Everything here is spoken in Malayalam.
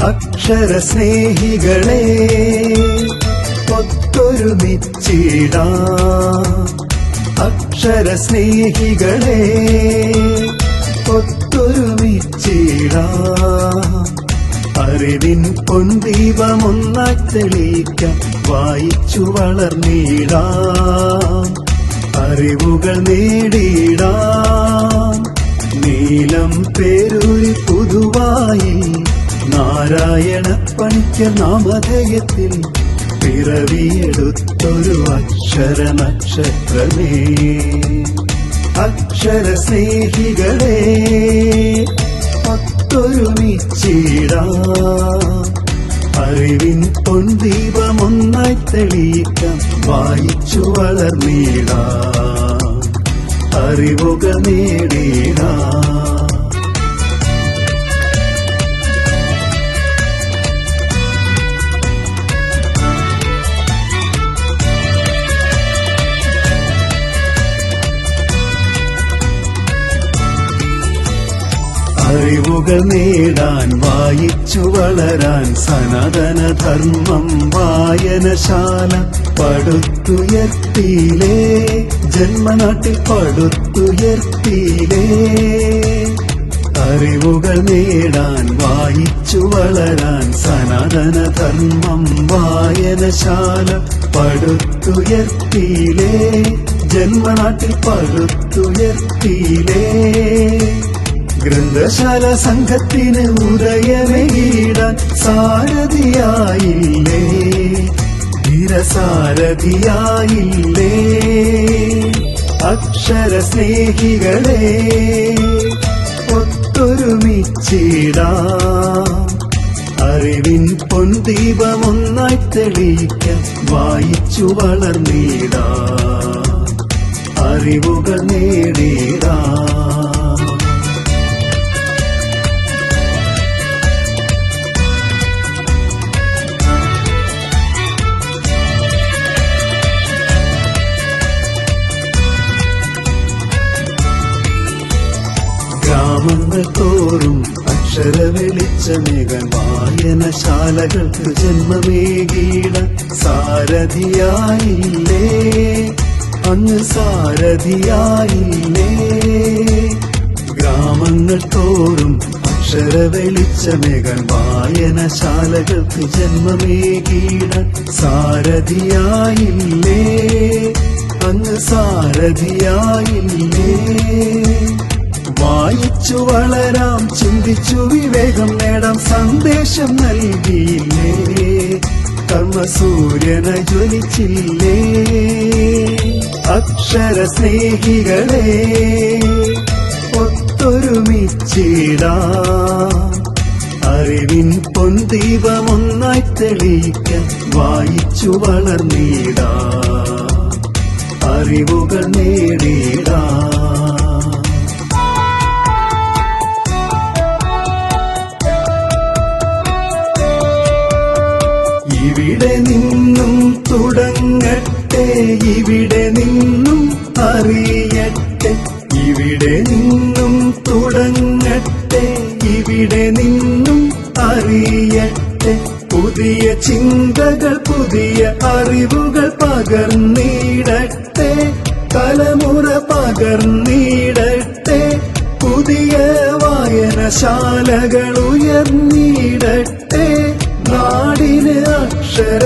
അക്ഷര സ്നേഹികളെ ഒത്തൊരുമിച്ചിടാം. അക്ഷര സ്നേഹികളെ ഒത്തൊരുമിച്ചിടാം. അറിവിൻ പൊൻദീപമൊന്നായി തെളിയിക്കാം. വായിച്ചു വളർന്നിടാം. അറിവുകൾ നേടിയിടാം. നീലം പേരൂരി പുതുവായി നാരായണ പണിക്കർ നാമധേയത്തിൽ പിറവിയെടുത്തൊരു അക്ഷര നക്ഷത്രമേ. അക്ഷര സ്നേഹികളെ ഒത്തൊരുമിച്ചിടാം. അറിവിൻ പൊൻദീപമൊന്നായി തെളിയിക്കാം. വായിച്ചു വളർന്നിടാം. അറിവുകൾ നേടിടാം. അറിവുകൾ നേടാൻ വായിച്ചു വളരാൻ സനാതന ധർമ്മം വായനശാല പടുത്തുയർത്തിയിലേ. ജന്മനാട്ടിൽ പടുത്തുയർത്തിയിലേ. അറിവുകൾ നേടാൻ വായിച്ചു വളരാൻ സനാതന ധർമ്മം വായനശാല പടുത്തുയർത്തിയിലേ. ജന്മനാട്ടിൽ പടുത്തുയർത്തിയിലേ. ഗ്രന്ഥശാല സംഘത്തിന് ഉദയമേകിടാൻ സാരഥിയായില്ലേ. ധീരസാരഥിയായില്ലേ. അക്ഷര സ്നേഹികളെ ഒത്തൊരുമിച്ചിടാം. അറിവിൻ പൊൻദീപമൊന്നായി തെളിയിക്കാം. വായിച്ചു വളർന്നിടാം. അറിവുകൾ നേടിടാം. ഗ്രാമങ്ങൾ തോറും അക്ഷര വെളിച്ചമേകാൻ വായനശാലകൾക്ക് ജന്മമേകിടാൻ സാരഥിയായില്ലേ. അങ്ങ് സാരഥിയായില്ലേ. ഗ്രാമങ്ങൾ തോറും അക്ഷര വെളിച്ചമേകാൻ വായനശാലകൾക്ക് ജന്മമേകിടാൻ സാരഥിയായില്ലേ. അങ്ങ് സാരഥിയായില്ലേ. വായിച്ചു വളരാം. ചിന്തിച്ചു വിവേകം നേടാം. സന്ദേശം നൽകിയില്ലേ. കർമ്മസൂര്യന ജ്വലിച്ചില്ലേ. അക്ഷര സ്നേഹികളെ ഒത്തൊരുമിച്ചിടാം. അറിവിൻ പൊൻദീപമൊന്നായി തെളിയിക്കാം. വായിച്ചു വളർന്നിടാം. അറിവുകൾ നേടിടാം. ഇവിടെ നിന്നും തുടങ്ങട്ടെ. ഇവിടെ നിന്നും അറിയട്ടെ. ഇവിടെ നിന്നും തുടങ്ങട്ടെ. ഇവിടെ നിന്നും അറിയട്ടെ. പുതിയ ചിന്തകൾ പുതിയ അറിവുകൾ പകർന്നിടട്ടെ. തലമുറ പകർന്നിടട്ടെ. പുതിയ വായനശാലകൾ ഉയർന്നിടട്ടെ. നാടിന് അക്ഷര